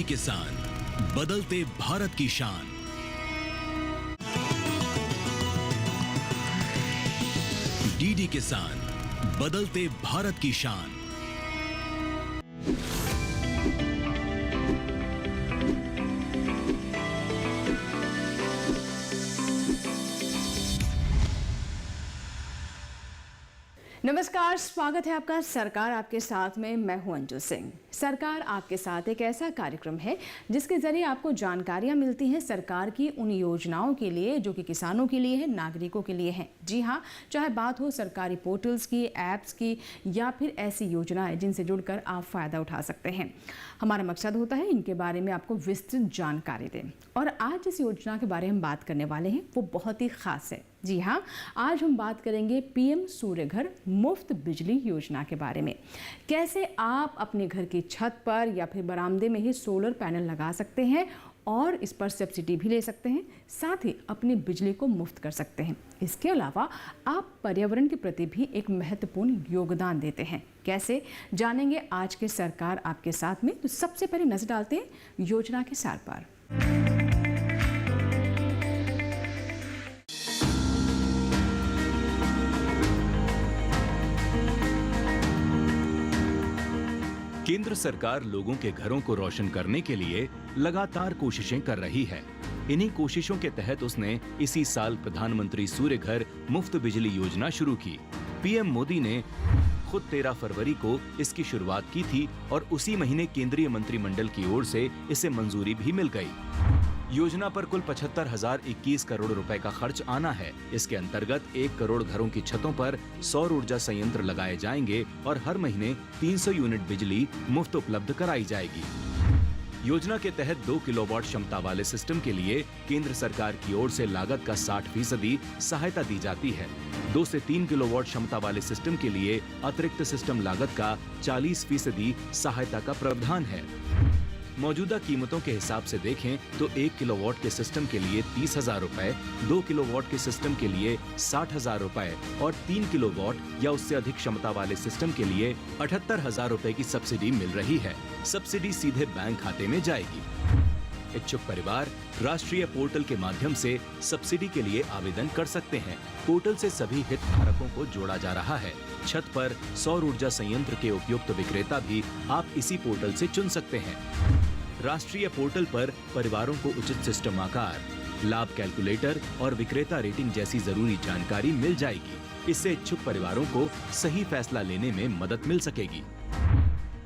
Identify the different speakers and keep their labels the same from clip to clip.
Speaker 1: DD किसान, बदलते भारत की शान। डीडी किसान, बदलते भारत की शान।
Speaker 2: नमस्कार, स्वागत है आपका सरकार आपके साथ में। मैं हूं अंजू सिंह। सरकार आपके साथ एक ऐसा कार्यक्रम है जिसके जरिए आपको जानकारियां मिलती हैं सरकार की उन योजनाओं के लिए जो कि किसानों के लिए है, नागरिकों के लिए हैं। जी हां, चाहे बात हो सरकारी पोर्टल्स की, ऐप्स की या फिर ऐसी योजनाएं जिनसे जुड़कर आप फ़ायदा उठा सकते हैं। हमारा मकसद होता है इनके बारे में आपको विस्तृत जानकारी दें। और आज जिस योजना के बारे में हम बात करने वाले हैं वो बहुत ही खास है। जी हाँ, आज हम बात करेंगे पीएम सूर्य घर मुफ्त बिजली योजना के बारे में। कैसे आप अपने घर की छत पर या फिर बरामदे में ही सोलर पैनल लगा सकते हैं और इस पर सब्सिडी भी ले सकते हैं, साथ ही अपनी बिजली को मुफ्त कर सकते हैं। इसके अलावा आप पर्यावरण के प्रति भी एक महत्वपूर्ण योगदान देते हैं। कैसे जानेंगे आज के सरकार आपके साथ में। तो सबसे पहले नजर डालते हैं योजना के सार पर।
Speaker 1: केंद्र सरकार लोगों के घरों को रोशन करने के लिए लगातार कोशिशें कर रही है। इन्हीं कोशिशों के तहत उसने इसी साल प्रधानमंत्री सूर्य घर मुफ्त बिजली योजना शुरू की। पीएम मोदी ने खुद 13 फरवरी को इसकी शुरुआत की थी और उसी महीने केंद्रीय मंत्रिमंडल की ओर से इसे मंजूरी भी मिल गई। योजना पर कुल 75,021 करोड़ रुपए का खर्च आना है। इसके अंतर्गत 1 करोड़ घरों की छतों पर सौर ऊर्जा संयंत्र लगाए जाएंगे और हर महीने 300 यूनिट बिजली मुफ्त उपलब्ध कराई जाएगी। योजना के तहत 2 किलोवाट क्षमता वाले सिस्टम के लिए केंद्र सरकार की ओर से लागत का 60% सहायता दी जाती है। 2 से 3 किलोवाट क्षमता वाले सिस्टम के लिए अतिरिक्त सिस्टम लागत का 40% सहायता का प्रावधान है। मौजूदा कीमतों के हिसाब से देखें तो 1 किलोवाट के सिस्टम के लिए 30,000 रुपए, 2 किलोवाट के सिस्टम के लिए 60,000 रुपए और 3 किलोवाट या उससे अधिक क्षमता वाले सिस्टम के लिए 78,000 रुपए की सब्सिडी मिल रही है। सब्सिडी सीधे बैंक खाते में जाएगी। इच्छुक परिवार राष्ट्रीय पोर्टल के माध्यम से सब्सिडी के लिए आवेदन कर सकते हैं। पोर्टल से सभी हितधारकों को जोड़ा जा रहा है। छत पर सौर ऊर्जा संयंत्र के उपयुक्त विक्रेता भी आप इसी पोर्टल से चुन सकते हैं। राष्ट्रीय पोर्टल पर परिवारों को उचित सिस्टम आकार, लाभ कैलकुलेटर और विक्रेता रेटिंग जैसी जरूरी जानकारी मिल जाएगी। इससे इच्छुक परिवारों को सही फैसला लेने में मदद मिल सकेगी।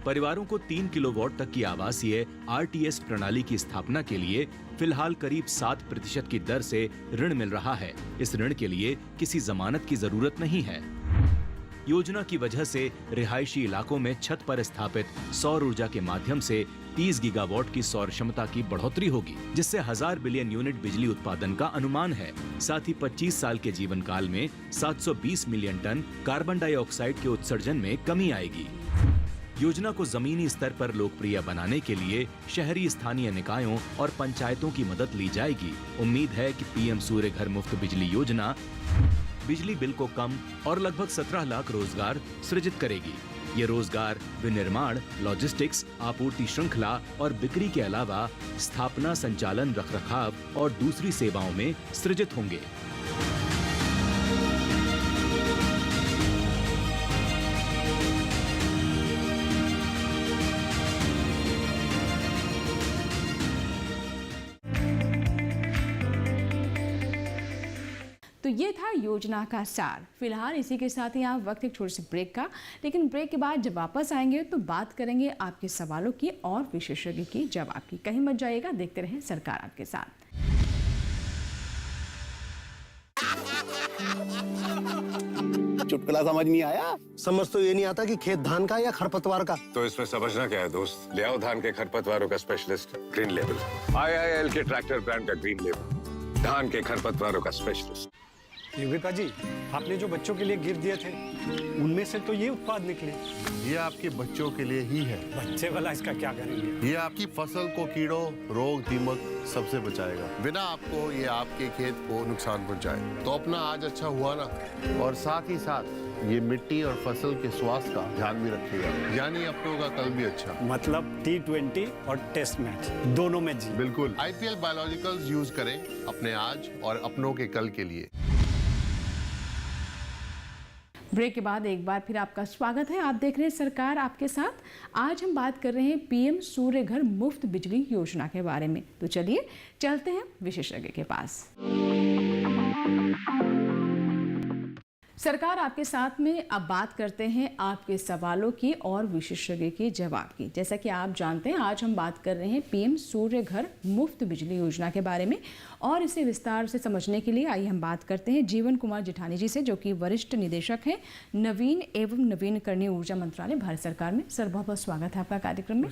Speaker 1: परिवारों को 3 किलोवाट तक की आवासीय आरटीएस प्रणाली की स्थापना के लिए फिलहाल करीब 7% की दर से ऋण मिल रहा है। इस ऋण के लिए किसी जमानत की जरूरत नहीं है। योजना की वजह से रिहायशी इलाकों में छत पर स्थापित सौर ऊर्जा के माध्यम से 30 गीगावाट की सौर क्षमता की बढ़ोतरी होगी, जिससे 1000 बिलियन यूनिट बिजली उत्पादन का अनुमान है। साथ ही 25 साल के जीवन काल में 720 मिलियन टन कार्बन डाइऑक्साइड के उत्सर्जन में कमी आएगी। योजना को जमीनी स्तर पर लोकप्रिय बनाने के लिए शहरी स्थानीय निकायों और पंचायतों की मदद ली जाएगी। उम्मीद है कि पीएम सूर्य घर मुफ्त बिजली योजना बिजली बिल को कम और लगभग 17 लाख रोजगार सृजित करेगी। ये रोजगार विनिर्माण, लॉजिस्टिक्स, आपूर्ति श्रृंखला और बिक्री के अलावा स्थापना, संचालन, रखरखाव और दूसरी सेवाओं में सृजित होंगे।
Speaker 2: तो ये था योजना का सार। फिलहाल इसी के साथ ही आप वक्त एक छोटे से ब्रेक का, लेकिन ब्रेक के बाद जब वापस आएंगे तो बात करेंगे आपके सवालों की और विशेषज्ञ की जवाब की। कहीं मत जाइएगा, देखते रहें सरकार आपके साथ।
Speaker 3: चुटकुला समझ नहीं आया?
Speaker 4: समझ तो ये नहीं आता कि खेत धान का या खरपतवार का।
Speaker 5: तो इसमें समझना क्या है दोस्त? ले आओ धान के खरपतवारों का स्पेशलिस्ट ग्रीन लेवल। IIL के ट्रैक्टर ब्रांड का ग्रीन लेवल, धान के खरपतवारों का स्पेशलिस्ट।
Speaker 4: युविका जी, आपने जो बच्चों के लिए गिफ्ट दिए थे उनमें से तो ये उत्पाद निकले।
Speaker 6: ये आपके बच्चों के लिए ही है।
Speaker 4: बच्चे वाला इसका क्या करेंगे?
Speaker 6: ये आपकी फसल को कीड़ों, रोग, दीमक सबसे बचाएगा, बिना आपको ये आपके खेत को नुकसान पहुंचाए। तो अपना आज अच्छा हुआ ना, और साथ ही साथ ये मिट्टी और फसल के स्वास्थ्य का ध्यान भी रखेगा, यानी अपनों का कल भी अच्छा।
Speaker 4: मतलब T20 और टेस्ट मैच दोनों में जी।
Speaker 6: बिल्कुल। IPL बायोलॉजिकल्स यूज करें अपने आज और अपनों के कल के लिए।
Speaker 2: ब्रेक के बाद एक बार फिर आपका स्वागत है। आप देख रहे हैं सरकार आपके साथ। आज हम बात कर रहे हैं पीएम सूर्य घर मुफ्त बिजली योजना के बारे में। तो चलिए चलते हैं विशेषज्ञ के पास। सरकार आपके साथ में अब बात करते हैं आपके सवालों की और विशेषज्ञ के जवाब की। जैसा कि आप जानते हैं, आज हम बात कर रहे हैं पीएम सूर्य घर मुफ्त बिजली योजना के बारे में, और इसे विस्तार से समझने के लिए आइए हम बात करते हैं जीवन कुमार जेठानी जी से, जो कि वरिष्ठ निदेशक हैं नवीन एवं नवीनकरणीय ऊर्जा मंत्रालय भारत सरकार में। सर, बहुत बहुत स्वागत है आपका कार्यक्रम में।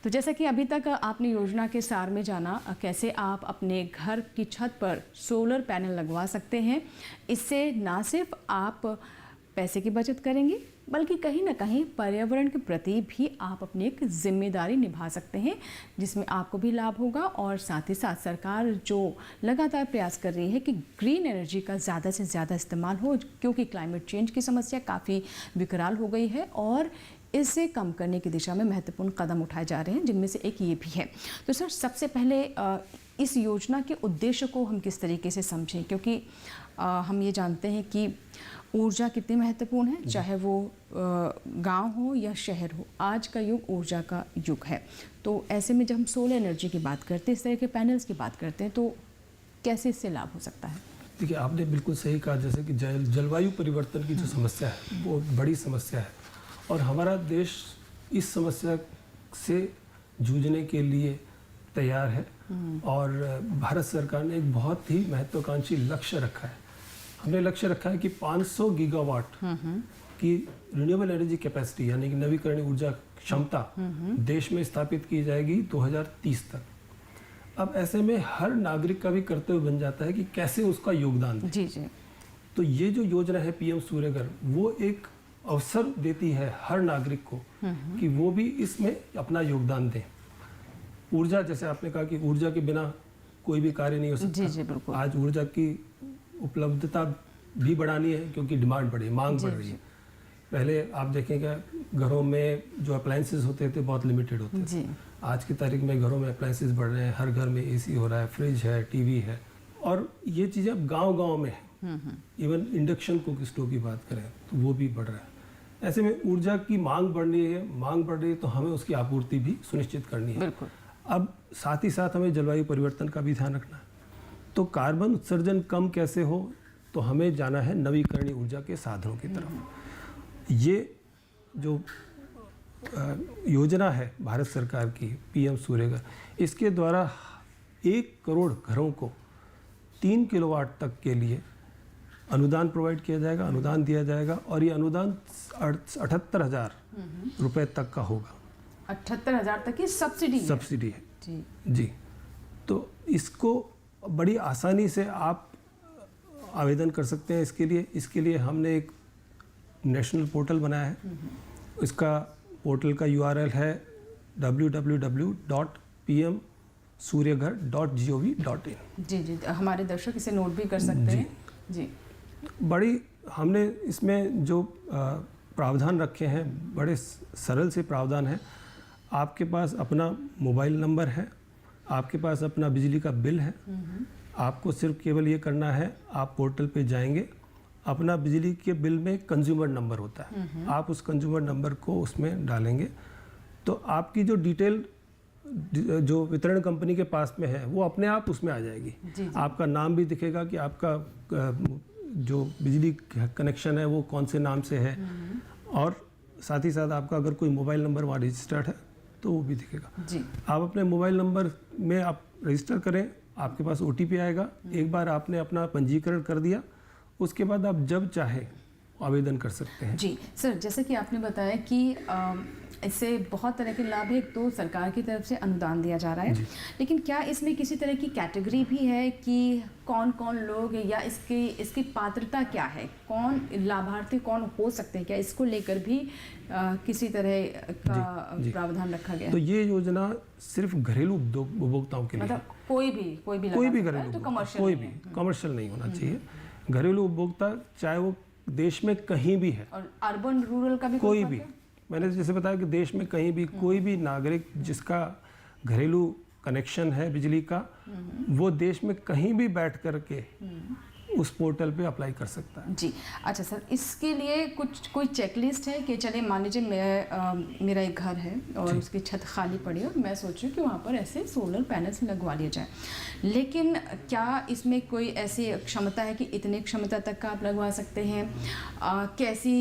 Speaker 2: तो जैसा कि अभी तक आपने योजना के सार में जाना, कैसे आप अपने घर की छत पर सोलर पैनल लगवा सकते हैं। इससे ना सिर्फ आप पैसे की बचत करेंगे, बल्कि कहीं ना कहीं पर्यावरण के प्रति भी आप अपनी एक जिम्मेदारी निभा सकते हैं, जिसमें आपको भी लाभ होगा। और साथ ही साथ सरकार जो लगातार प्रयास कर रही है कि ग्रीन एनर्जी का ज़्यादा से ज़्यादा इस्तेमाल हो, क्योंकि क्लाइमेट चेंज की समस्या काफ़ी विकराल हो गई है और इसे कम करने की दिशा में महत्वपूर्ण कदम उठाए जा रहे हैं, जिनमें से एक ये भी है। तो सर, सबसे पहले इस योजना के उद्देश्य को हम किस तरीके से समझें, क्योंकि हम ये जानते हैं कि ऊर्जा कितनी महत्वपूर्ण है, चाहे वो गांव हो या शहर हो। आज का युग ऊर्जा का युग है। तो ऐसे में जब हम सोलर एनर्जी की बात करते हैं, इस तरह के पैनल्स की बात करते हैं, तो कैसे इससे लाभ हो सकता है?
Speaker 7: देखिए, आपने बिल्कुल सही कहा। जैसे कि जलवायु परिवर्तन की जो समस्या है वो बड़ी समस्या है, और हमारा देश इस समस्या से जूझने के लिए तैयार है। और भारत सरकार ने एक बहुत ही महत्वाकांक्षी लक्ष्य रखा है। हमने लक्ष्य रखा है कि 500 गीगावाट की रिन्यूएबल एनर्जी कैपेसिटी, यानी कि नवीकरणीय ऊर्जा क्षमता देश में स्थापित की जाएगी 2030 तक। अब ऐसे में हर नागरिक का भी कर्तव्य बन जाता है कि कैसे उसका योगदान दें।
Speaker 2: जी जी।
Speaker 7: तो ये जो योजना है पीएम सूर्य घर, वो एक अवसर देती है हर नागरिक को कि वो भी इसमें अपना योगदान दें। ऊर्जा, जैसे आपने कहा कि ऊर्जा के बिना कोई भी कार्य नहीं हो सकता।
Speaker 2: जी जी, बिल्कुल।
Speaker 7: आज ऊर्जा की उपलब्धता भी बढ़ानी है, क्योंकि डिमांड बढ़ी, मांग बढ़ रही है। पहले आप देखेंगे घरों में जो अप्लायंसेस होते थे बहुत लिमिटेड होते थे। आज की तारीख में घरों में अप्लायंसेस बढ़ रहे हैं, हर घर में एसी हो रहा है, फ्रिज है, टीवी है, और ये चीज़ें अब गाँव-गाँव में है। इवन इंडक्शन कुक स्टोव की बात करें तो वो भी बढ़ रहा है। ऐसे में ऊर्जा की मांग बढ़ रही है, तो हमें उसकी आपूर्ति भी सुनिश्चित करनी है।
Speaker 2: बिल्कुल। अब
Speaker 7: साथ ही साथ हमें जलवायु परिवर्तन का भी ध्यान रखना है। तो कार्बन उत्सर्जन कम कैसे हो, तो हमें जाना है नवीकरणीय ऊर्जा के साधनों की तरफ। ये जो योजना है भारत सरकार की पीएम सूर्य घर, इसके द्वारा 1 करोड़ घरों को 3 किलोवाट तक के लिए अनुदान प्रोवाइड किया जाएगा, अनुदान दिया जाएगा, और ये अनुदान 78,000 रुपए तक का होगा।
Speaker 2: 78,000 तक की सब्सिडी
Speaker 7: है
Speaker 2: जी।
Speaker 7: जी। तो इसको बड़ी आसानी से आप आवेदन कर सकते हैं। इसके लिए हमने एक नेशनल पोर्टल बनाया है। इसका पोर्टल का URL है www.pmsuryaghar.gov.in।
Speaker 2: जी जी, हमारे दर्शक इसे नोट भी कर सकते हैं। जी।
Speaker 7: बड़ी हमने इसमें जो प्रावधान रखे हैं, बड़े सरल से प्रावधान हैं। आपके पास अपना मोबाइल नंबर है, आपके पास अपना बिजली का बिल है। आपको सिर्फ केवल ये करना है, आप पोर्टल पे जाएंगे, अपना बिजली के बिल में कंज्यूमर नंबर होता है, आप उस कंज्यूमर नंबर को उसमें डालेंगे, तो आपकी जो डिटेल जो वितरण कंपनी के पास में है वो अपने आप उसमें आ जाएगी। जी। आपका नाम भी दिखेगा कि आपका जो बिजली कनेक्शन है वो कौन से नाम से है, और साथ ही साथ आपका अगर कोई मोबाइल नंबर वहाँ रजिस्टर्ड है तो वो भी दिखेगा। जी। आप अपने मोबाइल नंबर में आप रजिस्टर करें, आपके पास OTP आएगा। एक बार आपने अपना पंजीकरण कर दिया, उसके बाद आप जब चाहे आवेदन कर सकते हैं।
Speaker 2: जी सर, जैसे कि आपने बताया कि इससे बहुत तरह के लाभ है। एक तो सरकार की तरफ से अनुदान दिया जा रहा है, लेकिन क्या इसमें किसी तरह की कैटेगरी भी है कि कौन कौन लोग, या इसकी पात्रता क्या है, कौन लाभार्थी कौन हो सकते हैं, क्या इसको लेकर भी किसी तरह का प्रावधान रखा गया?
Speaker 7: तो ये योजना सिर्फ घरेलू उपभोक्ताओं के लिए, मतलब
Speaker 2: कोई भी घरेलू,
Speaker 7: तो कमर्शियल नहीं होना चाहिए। घरेलू उपभोक्ता, चाहे वो देश में कहीं भी है,
Speaker 2: और अर्बन रूरल का भी
Speaker 7: कोई
Speaker 2: फर्क
Speaker 7: भी,
Speaker 2: है?
Speaker 7: मैंने जैसे बताया कि देश में कहीं भी कोई भी नागरिक जिसका घरेलू कनेक्शन है बिजली का, वो देश में कहीं भी बैठ करके उस पोर्टल पे अप्लाई कर सकता है।
Speaker 2: जी अच्छा सर, इसके लिए कोई चेकलिस्ट है कि चलिए मान लीजिए मेरा एक घर है और उसकी छत खाली पड़ी है और मैं सोचूं कि वहाँ पर ऐसे सोलर पैनल्स लगवा लिए जाए, लेकिन क्या इसमें कोई ऐसी क्षमता है कि इतनी क्षमता तक का आप लगवा सकते हैं? कैसी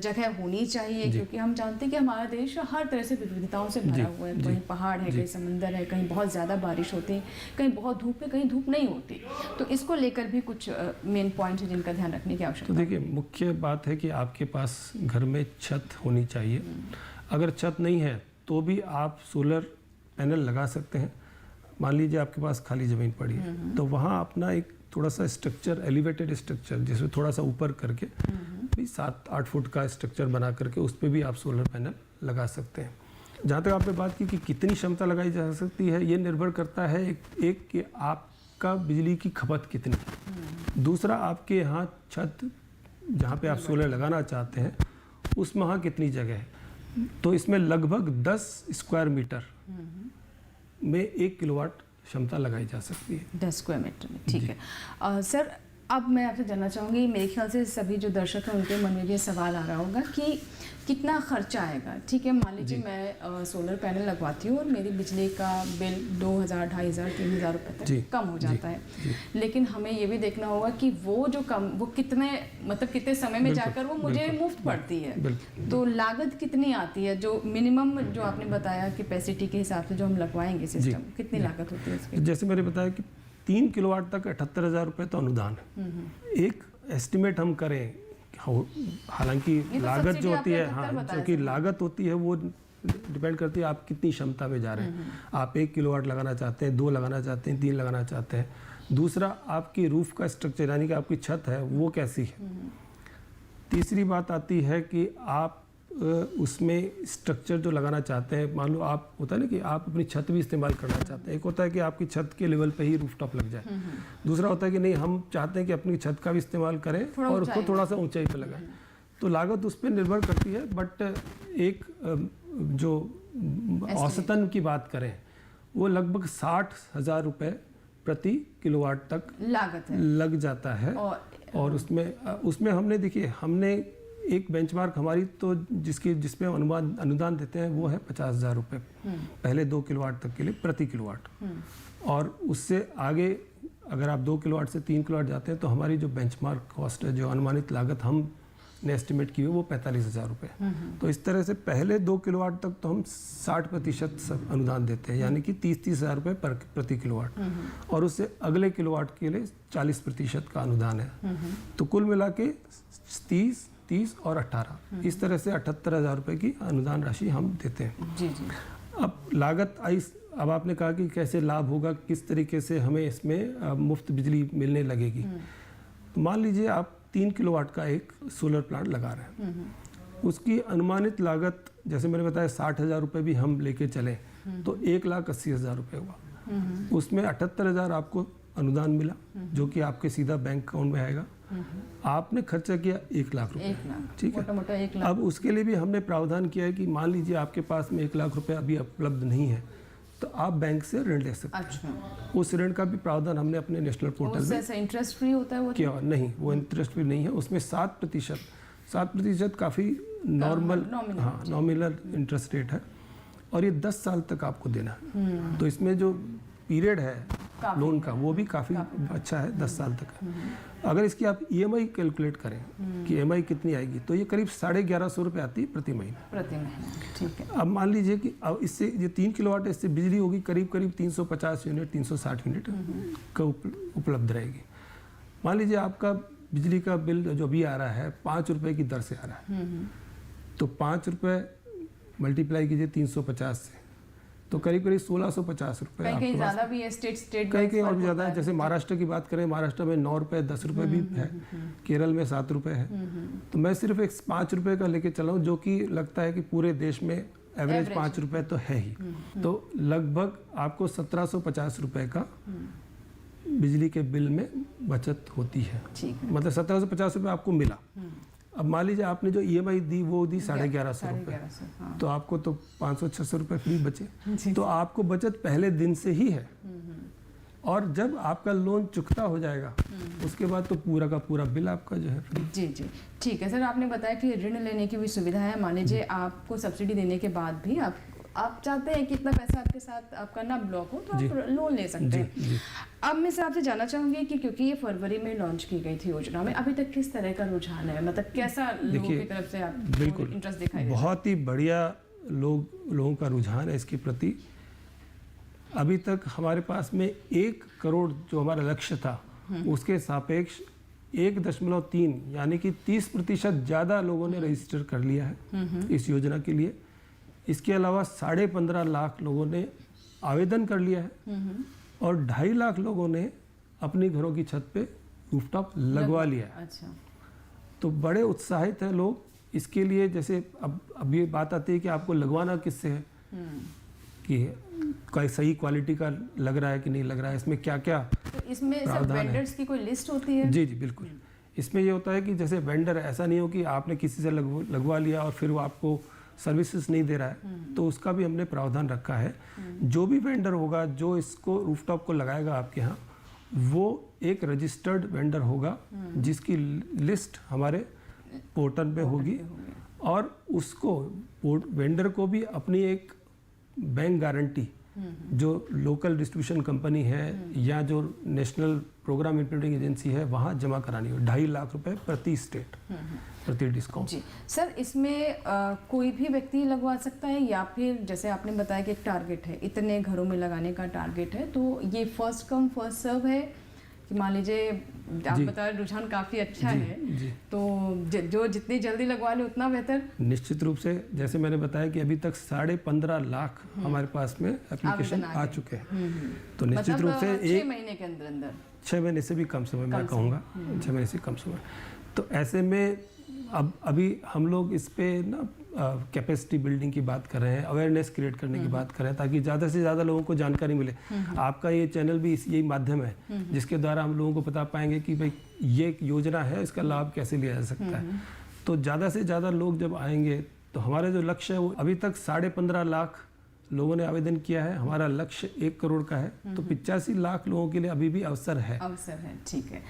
Speaker 2: जगह होनी चाहिए? क्योंकि हम जानते हैं कि हमारा देश हर तरह से विविधताओं से भरा हुआ है, कहीं पहाड़ है, कहीं समंदर है, कहीं बहुत ज़्यादा बारिश होती है, कहीं बहुत धूप है, कहीं धूप नहीं होती, तो इसको लेकर भी कुछ मेन पॉइंट है जिनका ध्यान रखने की आवश्यकता
Speaker 7: तो
Speaker 2: है।
Speaker 7: देखिए, मुख्य बात है कि आपके पास घर में छत होनी चाहिए। अगर छत नहीं है तो भी आप सोलर पैनल लगा सकते हैं। मान लीजिए आपके पास खाली ज़मीन पड़ी है, तो वहाँ अपना एक थोड़ा सा स्ट्रक्चर, एलिवेटेड स्ट्रक्चर, जिसमें थोड़ा सा ऊपर करके भी 7-8 फुट का स्ट्रक्चर बना करके उस पर भी आप सोलर पैनल लगा सकते हैं। जहाँ तक आपने बात की कि कितनी क्षमता लगाई जा सकती है, ये निर्भर करता है एक कि आपका बिजली की खपत कितनी है, दूसरा आपके यहाँ छत जहाँ पे आप सोलर लगाना चाहते हैं उसमें वहाँ कितनी जगह है। तो इसमें लगभग 10 स्क्वायर मीटर में 1 किलोवाट क्षमता लगाई जा सकती है।
Speaker 2: 10 स्क्वायर मीटर में, ठीक है। सर, अब मैं आपसे जानना चाहूँगी, मेरे ख्याल से सभी जो दर्शक हैं उनके मन में भी सवाल आ रहा होगा कि कितना खर्चा आएगा। ठीक है, मान लीजिए मैं सोलर पैनल लगवाती हूँ और मेरी बिजली का बिल 2000, 2500, 3000 रुपये तक कम हो जाता है, लेकिन हमें ये भी देखना होगा कि वो कितने समय में जाकर वो मुझे मुफ्त पड़ती है, तो लागत कितनी आती है? जो मिनिमम जो आपने बताया कैपेसिटी के हिसाब से जो हम लगवाएंगे सिस्टम, कितनी लागत होती है इसकी?
Speaker 7: जैसे मैंने बताया कि 3 किलोवाट तक 78,000 रुपये तो अनुदान है। एक एस्टिमेट हम करें, हालांकि लागत जो होती है, हाँ, क्योंकि लागत होती है वो डिपेंड करती है आप कितनी क्षमता में जा रहे हैं। आप 1 किलोवाट लगाना चाहते हैं, 2 लगाना चाहते हैं, 3 लगाना चाहते हैं। दूसरा, आपकी रूफ का स्ट्रक्चर यानी कि आपकी छत है वो कैसी है। तीसरी बात आती है कि आप उसमें स्ट्रक्चर जो लगाना चाहते हैं, मान लो आप, होता है ना कि आप अपनी छत भी इस्तेमाल करना चाहते हैं। एक होता है कि आपकी छत के लेवल पे ही रूफटॉप लग जाए, दूसरा होता है कि नहीं, हम चाहते हैं कि अपनी छत का भी इस्तेमाल करें और उसको थोड़ा सा ऊंचाई पे लगाएं। तो लागत उस पर निर्भर करती है, बट एक जो औसतन की बात करें वो लगभग 60,000 रुपये प्रति किलोवाट तक
Speaker 2: लागत है,
Speaker 7: लग जाता है। और उसमें हमने, देखिए, हमने एक बेंचमार्क हमारी तो जिसमें अनुदान देते हैं वो है 50,000 रुपये पहले 2 किलोवाट तक के लिए प्रति किलोवाट। और उससे आगे अगर आप 2 किलोवाट से 3 किलोवाट जाते हैं तो हमारी जो बेंचमार्क कॉस्ट है, जो अनुमानित लागत हमने एस्टिमेट की है, वो 45,000 रुपये। तो इस तरह से पहले 2 किलोवाट तक तो हम 60% अनुदान देते हैं, यानी कि 30,000 रुपये प्रति किलोवाट, और उससे अगले किलोवाट के लिए 40% का अनुदान है। तो कुल मिला के 30 और 18, इस तरह से 78,000 रुपये की अनुदान राशि हम देते हैं।
Speaker 2: जी जी।
Speaker 7: अब लागत आई, अब आपने कहा कि कैसे लाभ होगा, किस तरीके से हमें इसमें मुफ्त बिजली मिलने लगेगी। तो मान लीजिए आप 3 किलोवाट का एक सोलर प्लांट लगा रहे हैं, उसकी अनुमानित लागत, जैसे मैंने बताया, 60,000 रुपये भी हम लेके चले तो 1,80,000 रुपये हुआ। उसमें 78,000 आपको अनुदान मिला, जो कि आपके सीधा बैंक अकाउंट में आएगा। आपने खर्चा किया 1 लाख रुपए, ठीक है।
Speaker 2: मोटा 1 लाख।
Speaker 7: अब उसके लिए भी हमने प्रावधान किया है कि मान लीजिए आपके पास में 1 लाख रुपए अभी उपलब्ध नहीं है, तो आप बैंक से ऋण ले सकते हैं।
Speaker 2: अच्छा।
Speaker 7: उस ऋण का भी प्रावधान हमने अपने नेशनल पोर्टल में
Speaker 2: इंटरेस्ट फ्री होता है वो?
Speaker 7: किया नहीं, वो इंटरेस्ट फ्री नहीं है। उसमें 7% काफ़ी नॉर्मल, हाँ, नॉमिनल इंटरेस्ट रेट है, और ये 10 साल तक आपको देना है। तो इसमें जो पीरियड है लोन का वो भी काफ़ी अच्छा है, 10 साल तक है। अगर इसकी आप EMI कैलकुलेट करें कि EMI कितनी आएगी, तो ये करीब 1150 रुपये आती है प्रति महीने।
Speaker 2: ठीक है।
Speaker 7: अब मान लीजिए कि अब इससे ये 3 किलोवाट, इससे बिजली होगी करीब 350 यूनिट, 360 यूनिट का उपलब्ध रहेगी। मान लीजिए आपका बिजली का बिल जो भी आ रहा है 5 रुपये की दर से आ रहा है, तो 5 रुपये मल्टीप्लाई कीजिए 350 से, तो करीब 1650 रुपये।
Speaker 2: कहीं ज़्यादा भी है, स्टेट
Speaker 7: कहीं और भी ज़्यादा है। जैसे महाराष्ट्र की बात करें, महाराष्ट्र में 9 रुपये, 10 रुपये भी है, केरल में 7 रुपये है। तो मैं सिर्फ एक 5 रुपये का लेके चला हूँ, जो कि लगता है कि पूरे देश में एवरेज 5 रुपये तो है ही। तो लगभग आपको 1750 रुपये का बिजली के बिल में बचत होती है।
Speaker 2: ठीक है।
Speaker 7: मतलब 1750 रुपये आपको मिला। अब मान लीजिए आपने जो EMI दी वो दी 1150 रुपये,
Speaker 2: 1150, हाँ।
Speaker 7: तो आपको तो 500-600 रुपये फ्री बचे।
Speaker 2: जी।
Speaker 7: तो आपको बचत पहले दिन से ही है। और जब आपका लोन चुकता हो जाएगा उसके बाद तो पूरा का पूरा बिल आपका जो है फ्री।
Speaker 2: जी जी, ठीक है सर। आपने बताया कि ऋण लेने की भी सुविधा है। मान लीजिए आपको सब्सिडी देने के बाद भी आप चाहते हैं कि इतना पैसा आपके साथ आपका ना ब्लॉक हो तो आप लोन ले सकते हैं। अब मैं सर आपसे जानना चाहूँगी कि क्योंकि ये फरवरी में लॉन्च की गई थी योजना में, अभी तक किस तरह का रुझान है, मतलब कैसा लोगों की तरफ से आपको
Speaker 7: बिल्कुल
Speaker 2: इंटरेस्ट दिखाई दे?
Speaker 7: बहुत ही बढ़िया लोगों का रुझान है इसके प्रति। अभी तक हमारे पास में 1 करोड़ जो हमारा लक्ष्य था उसके सापेक्ष 1.3 यानी कि 30% ज़्यादा लोगों ने रजिस्टर कर लिया है इस योजना के लिए। इसके अलावा 15.5 लाख लोगों ने आवेदन कर लिया है और 2.5 लाख लोगों ने अपनी घरों की छत पे रूफटॉप लगवा लिया है।
Speaker 2: अच्छा,
Speaker 7: तो बड़े उत्साहित हैं लोग इसके लिए। जैसे अब ये बात आती है कि आपको लगवाना किससे है, कि कोई सही क्वालिटी का लग रहा है कि नहीं लग रहा है, इसमें क्या क्या
Speaker 2: तो इसमें सर
Speaker 7: प्रावधान है।
Speaker 2: वेंडर्स की कोई लिस्ट होती है?
Speaker 7: जी बिल्कुल। इसमें ये होता है कि जैसे वेंडर ऐसा नहीं हो कि आपने किसी से लगवा लिया और फिर वो आपको सर्विसेज नहीं दे रहा है, तो उसका भी हमने प्रावधान रखा है। जो भी वेंडर होगा जो इसको रूफटॉप को लगाएगा आपके यहाँ, वो एक रजिस्टर्ड वेंडर होगा जिसकी लिस्ट हमारे पोर्टल पे होगी और उसको वेंडर को भी अपनी एक बैंक गारंटी जो लोकल डिस्ट्रीब्यूशन कंपनी है या जो नेशनल प्रोग्राम इंप्लीमेंटिंग एजेंसी है वहाँ जमा करानी हो। 2.5 लाख रुपए प्रति स्टेट प्रति डिस्काउंट।
Speaker 2: जी सर, इसमें कोई भी व्यक्ति लगवा सकता है या फिर जैसे आपने बताया कि एक टारगेट है, इतने घरों में लगाने का टारगेट है, तो ये फर्स्ट कम फर्स्ट सर्व है कि मान लीजिए आप बता रहे रुझान काफ़ी अच्छा है, तो जो जितनी जल्दी लगवा ले उतना बेहतर?
Speaker 7: निश्चित रूप से। जैसे मैंने बताया कि अभी तक 15.5 लाख हमारे पास में एप्लीकेशन आ चुके हैं, तो निश्चित रूप से
Speaker 2: 6 महीने के अंदर अंदर
Speaker 7: 6 महीने से भी कम समय मैं कहूँगा, 6 महीने से कम समय। तो ऐसे में अब अभी हम लोग इस पे ना कैपेसिटी बिल्डिंग की बात कर रहे हैं, अवेयरनेस क्रिएट करने की बात कर रहे हैं ताकि ज़्यादा से ज़्यादा लोगों को जानकारी मिले। आपका ये चैनल भी यही माध्यम है जिसके द्वारा हम लोगों को बता पाएंगे कि भाई ये एक योजना है, इसका लाभ कैसे लिया जा सकता है। तो ज़्यादा से ज़्यादा लोग जब आएंगे तो हमारा जो लक्ष्य है वो अभी तक 15.5 लाख लोगों ने आवेदन किया है, हमारा लक्ष्य 1 करोड़ का है, तो 85 लाख लोगों के लिए अभी भी अवसर है।
Speaker 2: ठीक है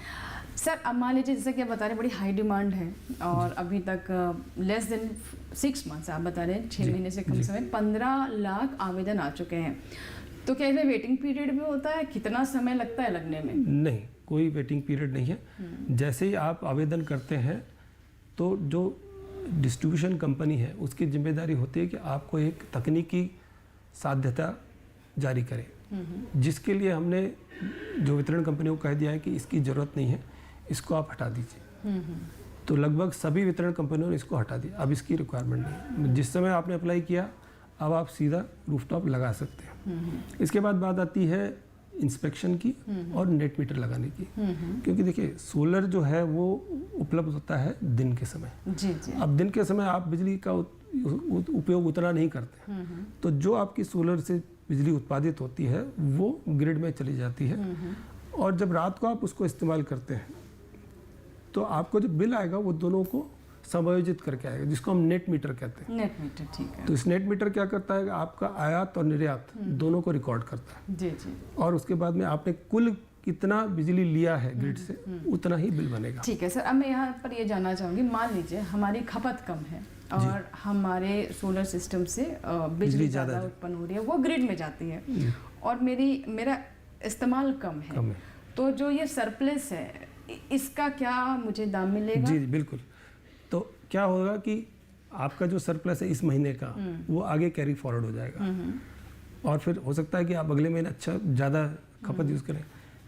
Speaker 2: सर। अब मान लीजिए जैसे कि आप बता रहे हैं बड़ी हाई डिमांड है और अभी तक लेस देन 6 मंथ्स आप बता रहे हैं, 6 महीने से कम समय, 15 लाख आवेदन आ चुके हैं, तो क्या इसमें वेटिंग पीरियड भी होता है? कितना समय लगता है लगने में?
Speaker 7: नहीं, कोई वेटिंग पीरियड नहीं है। जैसे ही आप आवेदन करते हैं तो जो डिस्ट्रीब्यूशन कंपनी है उसकी जिम्मेदारी होती है कि आपको एक तकनीकी साध्यता जारी करे, जिसके लिए हमने जो वितरण कंपनियों को कह दिया है कि इसकी ज़रूरत नहीं है, इसको आप हटा दीजिए। तो लगभग सभी वितरण कंपनियों ने इसको हटा दिया, अब इसकी रिक्वायरमेंट नहीं है। जिस समय आपने अप्लाई किया अब आप सीधा रूफटॉप लगा सकते हैं। इसके बाद बात आती है इंस्पेक्शन की और नेट मीटर लगाने की, क्योंकि देखिए सोलर जो है वो उपलब्ध होता है दिन के समय।
Speaker 2: जी।
Speaker 7: अब दिन के समय आप बिजली का उपयोग उतना नहीं करते, तो जो आपकी सोलर से बिजली उत्पादित होती है वो ग्रिड में चली जाती है और जब रात को आप उसको इस्तेमाल करते हैं तो आपको जो बिल आएगा वो दोनों को समायोजित करके आएगा, जिसको हम नेट मीटर कहते हैं।
Speaker 2: नेट मीटर, ठीक है।
Speaker 7: तो इस नेट मीटर क्या करता है, आपका आयात और निर्यात दोनों को रिकॉर्ड करता है।
Speaker 2: जी।
Speaker 7: और उसके बाद में आपने कुल कितना बिजली लिया है ग्रिड से उतना ही बिल बनेगा।
Speaker 2: ठीक है सर। अब मैं यहाँ पर ये जानना चाहूँगी, मान लीजिए हमारी खपत कम है और हमारे सोलर सिस्टम से बिजली ज़्यादा उत्पन्न हो रही है, वो ग्रिड में जाती है और मेरा इस्तेमाल कम है, तो जो ये सरप्लस है इसका क्या मुझे दाम मिलेगा?
Speaker 7: जी बिल्कुल। तो क्या होगा कि आपका जो सरप्लस है इस महीने का वो आगे कैरी फॉरवर्ड हो जाएगा और फिर हो सकता है कि आप अगले महीने अच्छा ज़्यादा खपत यूज़ करें।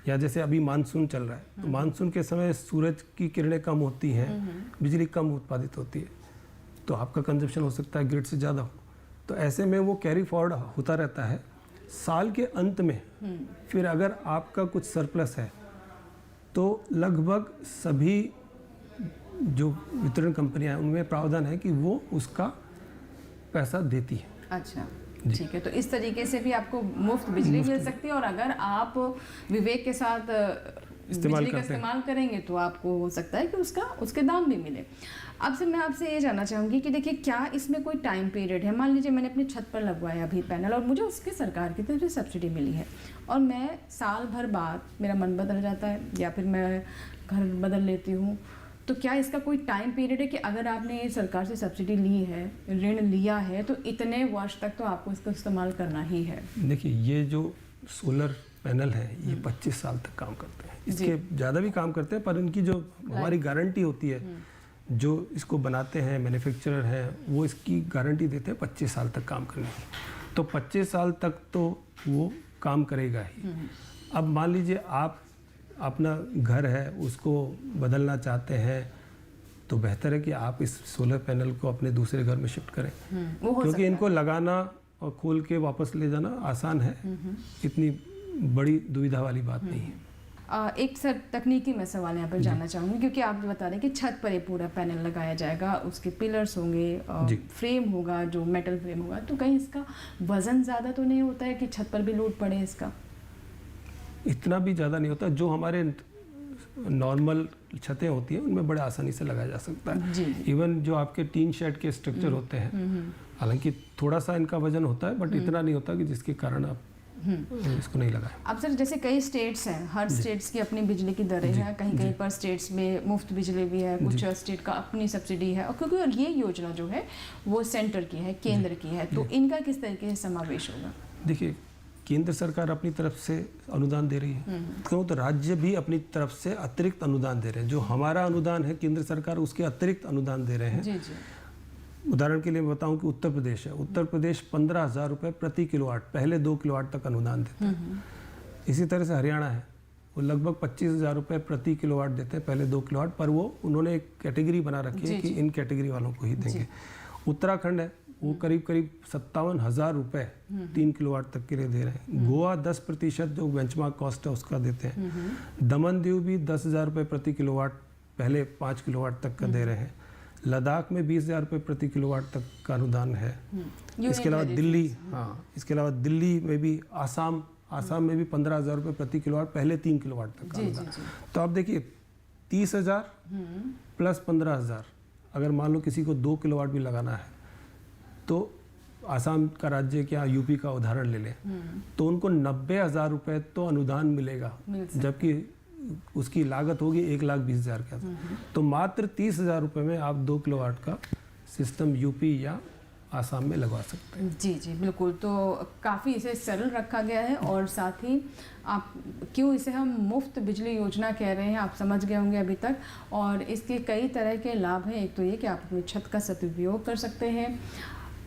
Speaker 7: या जैसे अभी मानसून चल रहा है तो मानसून के समय सूरज की किरणें कम होती हैं, बिजली कम उत्पादित होती है, तो आपका कंजप्शन हो सकता है ग्रिड से ज़्यादा हो। तो ऐसे में वो कैरी फॉरवर्ड होता रहता है। साल के अंत में फिर अगर आपका कुछ सरप्लस है तो लगभग सभी जो वितरण कंपनियां हैं उनमें प्रावधान है कि वो उसका पैसा देती है।
Speaker 2: अच्छा। ठीक है, तो इस तरीके से भी आपको मुफ्त बिजली मिल सकती है, और अगर आप विवेक के साथ बिजली का इस्तेमाल करेंगे तो आपको हो सकता है कि उसके दाम भी मिले। अब से मैं आपसे ये जानना चाहूँगी कि देखिए, क्या इसमें कोई टाइम पीरियड है? मान लीजिए मैंने अपनी छत पर लगवाया अभी पैनल, और मुझे उसके सरकार की तरफ से सब्सिडी मिली है, और मैं साल भर बाद मेरा मन बदल जाता है या फिर मैं घर बदल लेती हूँ, तो क्या इसका कोई टाइम पीरियड है कि अगर आपने सरकार से सब्सिडी ली है, ऋण लिया है, तो इतने वर्ष तक तो आपको इसका इस्तेमाल करना ही है?
Speaker 7: देखिए, ये जो सोलर पैनल है ये 25 साल तक काम करते हैं, इसके ज़्यादा भी काम करते हैं, पर इनकी जो हमारी गारंटी होती है, जो इसको बनाते हैं मैन्युफैक्चरर हैं, वो इसकी गारंटी देते हैं 25 साल तक काम करने की। तो 25 साल तक तो वो काम करेगा ही। अब मान लीजिए आप अपना घर है उसको बदलना चाहते हैं, तो बेहतर है कि आप इस सोलर पैनल को अपने दूसरे घर में शिफ्ट करें, क्योंकि इनको लगाना और खोल के वापस ले जाना आसान है, इतनी बड़ी दुविधा वाली बात नहीं है।
Speaker 2: एक सर तकनीकी मैं सवाल यहाँ पर जानना चाहूँगी, क्योंकि आप बता रहे हैं कि छत पर ये पूरा पैनल लगाया जाएगा, उसके पिलर्स होंगे, फ्रेम होगा जो मेटल फ्रेम होगा, तो कहीं इसका वजन ज़्यादा तो नहीं होता है कि छत पर भी लोड पड़े इसका?
Speaker 7: इतना भी ज़्यादा नहीं होता, जो हमारे नॉर्मल छतें होती हैं उनमें बड़े आसानी से लगाया जा सकता है। इवन जो आपके टीन शेड के स्ट्रक्चर होते हैं, हालांकि थोड़ा सा इनका वजन होता है, बट इतना नहीं होता कि जिसके कारण आप इसको नहीं लगाएं।
Speaker 2: अब सर, जैसे कई स्टेट्स हैं, हर स्टेट्स की अपनी बिजली की दरें हैं, कहीं कहीं पर स्टेट्स में मुफ्त बिजली भी है, कुछ स्टेट का अपनी सब्सिडी है, और क्योंकि और ये योजना जो है वो सेंटर की है, केंद्र की है, तो इनका किस तरीके से समावेश होगा?
Speaker 7: देखिए, केंद्र सरकार अपनी तरफ से अनुदान दे रही है, तो राज्य भी अपनी तरफ से अतिरिक्त अनुदान दे रहे हैं। जो हमारा अनुदान है केंद्र सरकार उसके अतिरिक्त अनुदान दे रहे हैं।
Speaker 2: जी जी।
Speaker 7: उदाहरण के लिए मैं बताऊं कि उत्तर प्रदेश है, उत्तर प्रदेश 15,000 रुपये प्रति किलोवाट, पहले 2 किलोवाट तक अनुदान देते हैं। इसी तरह से हरियाणा है, वो लगभग 25,000 रुपये प्रति किलोवाट देते हैं, पहले 2 किलोवाट, पर वो उन्होंने एक कैटेगरी बना रखी है कि इन कैटेगरी वालों को ही देंगे। उत्तराखंड है, वो करीब 57,000 रुपये 3 किलोवाट तक के लिए दे रहे हैं। गोवा 10% जो बेंचमार्क कॉस्ट है उसका देते हैं। दमन दीव भी 10,000 रुपये प्रति किलोवाट पहले 5 किलोवाट तक का दे रहे हैं। लद्दाख में 20,000 रुपये प्रति किलोवाट तक का अनुदान है। इसके अलावा दिल्ली, इसके अलावा दिल्ली में भी, आसाम में भी 15,000 रुपये प्रति किलोवाट पहले 3 किलोवाट तक का अनुदान। तो आप देखिए, 30,000 प्लस 15,000, अगर मान लो किसी को 2 किलोवाट भी लगाना है, तो आसाम का राज्य क्या यूपी का उदाहरण ले लें, तो उनको 90,000 रुपये तो अनुदान मिलेगा, जबकि उसकी लागत होगी 1,20,000 का। तो मात्र 30,000 रुपये में आप 2 किलोवाट का सिस्टम यूपी या आसाम में लगवा सकते हैं।
Speaker 2: जी जी, बिल्कुल। तो काफ़ी इसे सरल रखा गया है, और साथ ही आप क्यों इसे हम मुफ्त बिजली योजना कह रहे हैं आप समझ गए होंगे अभी तक। और इसके कई तरह के लाभ हैं। एक तो ये कि आप अपनी छत का सदुपयोग कर सकते हैं,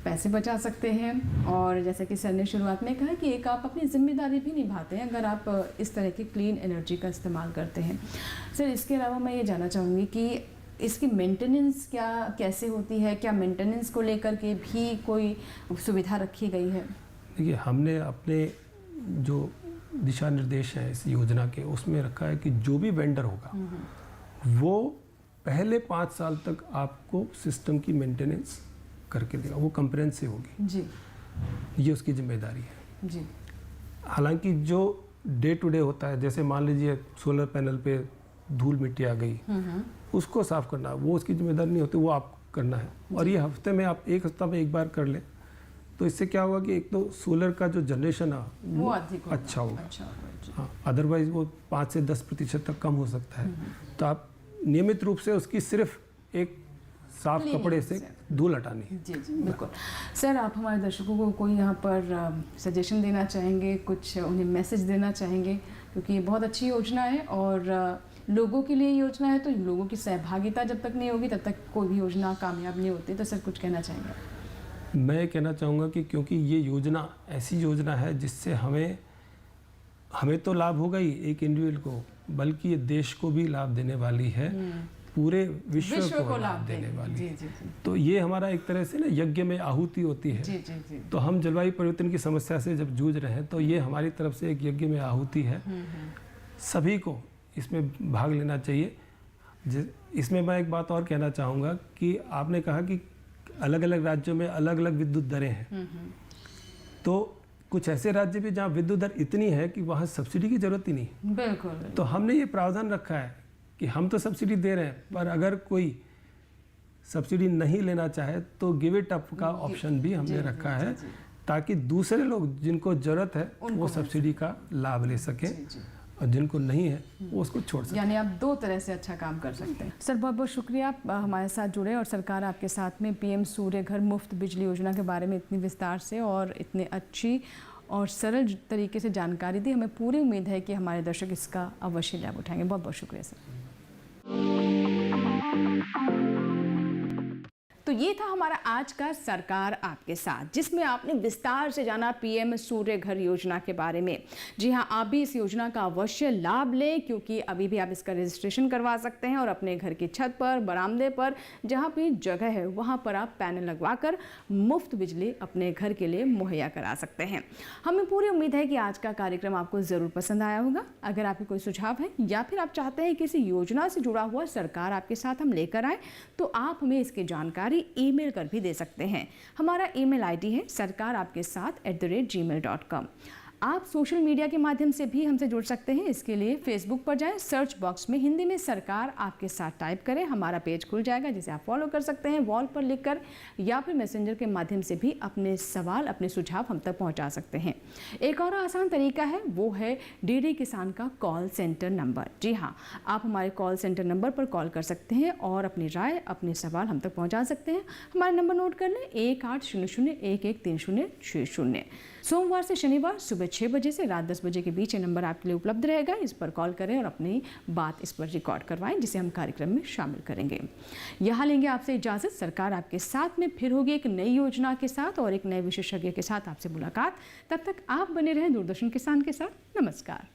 Speaker 2: पैसे बचा सकते हैं, और जैसे कि सर ने शुरुआत में कहा कि एक आप अपनी जिम्मेदारी भी निभाते हैं अगर आप इस तरह की क्लीन एनर्जी का इस्तेमाल करते हैं। सर, इसके अलावा मैं ये जानना चाहूँगी कि इसकी मेंटेनेंस कैसे होती है? क्या मेंटेनेंस को लेकर के भी कोई सुविधा रखी गई है?
Speaker 7: देखिए, हमने अपने जो दिशा निर्देश हैं इस योजना के, उसमें रखा है कि जो भी वेंडर होगा वो पहले 5 साल तक आपको सिस्टम की मेंटेनेंस करके देगा, वो कंप्रेहेंसिव होगी
Speaker 2: जी,
Speaker 7: ये उसकी जिम्मेदारी है
Speaker 2: जी।
Speaker 7: हालांकि जो डे टू डे होता है, जैसे मान लीजिए सोलर पैनल पे धूल मिट्टी आ गई, उसको साफ करना वो उसकी जिम्मेदारी नहीं होती, वो आपको करना है। और ये हफ्ते में आप 1 हफ्ता में एक बार कर लें, तो इससे क्या होगा कि एक तो सोलर का जो जनरेशन है वो अच्छा होगा। हाँ, अदरवाइज वो 5 से 10% तक कम हो सकता है। तो आप नियमित रूप से उसकी सिर्फ एक साफ कपड़े से धूल हटानी है।
Speaker 2: जी जी, बिल्कुल। सर, आप हमारे दर्शकों को कोई यहाँ पर सजेशन देना चाहेंगे, कुछ उन्हें मैसेज देना चाहेंगे? क्योंकि ये बहुत अच्छी योजना है और लोगों के लिए योजना है, तो लोगों की सहभागिता जब तक नहीं होगी तब तक कोई भी योजना कामयाब नहीं होती। तो सर, कुछ कहना चाहेंगे?
Speaker 7: मैं कहना चाहूँगा कि क्योंकि ये योजना ऐसी योजना है जिससे हमें तो लाभ होगा ही एक इंडिविजुअल को, बल्कि ये देश को भी लाभ देने वाली है, पूरे विश्व को लाभ देने वाली है। तो ये हमारा एक तरह से ना यज्ञ में आहुति होती है।
Speaker 2: जी जी जी।
Speaker 7: तो हम जलवायु परिवर्तन की समस्या से जब जूझ रहे हैं, तो ये हमारी तरफ से एक यज्ञ में आहुति है। सभी को इसमें भाग लेना चाहिए। इसमें मैं एक बात और कहना चाहूँगा कि आपने कहा कि अलग अलग राज्यों में अलग अलग विद्युत दरें हैं। तो कुछ ऐसे राज्य भी जहाँ विद्युत दर इतनी है कि वहाँ सब्सिडी की जरूरत ही नहीं।
Speaker 2: बिल्कुल।
Speaker 7: तो हमने ये प्रावधान रखा है कि हम तो सब्सिडी दे रहे हैं, पर अगर कोई सब्सिडी नहीं लेना चाहे तो गिव इट अप का ऑप्शन भी हमने रखा है, ताकि दूसरे लोग जिनको जरूरत है वो सब्सिडी का लाभ ले सकें और जिनको नहीं है वो उसको छोड़ सकें।
Speaker 2: यानी आप दो तरह से अच्छा काम कर सकते हैं। सर बहुत बहुत शुक्रिया आप हमारे साथ जुड़े और सरकार आपके साथ में पीएम सूर्य घर मुफ्त बिजली योजना के बारे में इतनी विस्तार से और इतने अच्छी और सरल तरीके से जानकारी दी। हमें पूरी उम्मीद है कि हमारे दर्शक इसका अवश्य लाभ उठाएंगे। बहुत बहुत शुक्रिया सर। तो ये था हमारा आज का सरकार आपके साथ, जिसमें आपने विस्तार से जाना पीएम सूर्य घर योजना के बारे में। जी हाँ, आप भी इस योजना का अवश्य लाभ लें, क्योंकि अभी भी आप इसका रजिस्ट्रेशन करवा सकते हैं और अपने घर की छत पर, बरामदे पर, जहाँ भी जगह है वहाँ पर आप पैनल लगवाकर मुफ्त बिजली अपने घर के लिए मुहैया करा सकते हैं। हमें पूरी उम्मीद है कि आज का कार्यक्रम आपको ज़रूर पसंद आया होगा। अगर आपके कोई सुझाव है या फिर आप चाहते हैं किसी योजना से जुड़ा हुआ सरकार आपके साथ हम लेकर आए, तो आप हमें इसकी जानकारी ईमेल कर भी दे सकते हैं। हमारा ईमेल आईडी है sarkaarapkesath@gmail.com। आप सोशल मीडिया के माध्यम से भी हमसे जुड़ सकते हैं। इसके लिए फेसबुक पर जाएं, सर्च बॉक्स में हिंदी में सरकार आपके साथ टाइप करें, हमारा पेज खुल जाएगा जिसे आप फॉलो कर सकते हैं वॉल पर लिखकर, या फिर मैसेंजर के माध्यम से भी अपने सवाल, अपने सुझाव हम तक पहुंचा सकते हैं। एक और आसान तरीका है, वो है डीडी किसान का कॉल सेंटर नंबर। जी हाँ, आप हमारे कॉल सेंटर नंबर पर कॉल कर सकते हैं और अपनी राय, अपने सवाल हम तक पहुँचा सकते हैं। हमारा नंबर नोट कर लें, 1800113060। सोमवार से शनिवार सुबह 6 बजे से रात 10 बजे के बीच ये नंबर आपके लिए उपलब्ध रहेगा। इस पर कॉल करें और अपनी बात इस पर रिकॉर्ड करवाएं, जिसे हम कार्यक्रम में शामिल करेंगे। यहाँ लेंगे आपसे इजाज़त। सरकार आपके साथ में फिर होगी एक नई योजना के साथ और एक नए विशेषज्ञ के साथ आपसे मुलाकात। तब तक आप बने रहें दूरदर्शन किसान के साथ। नमस्कार।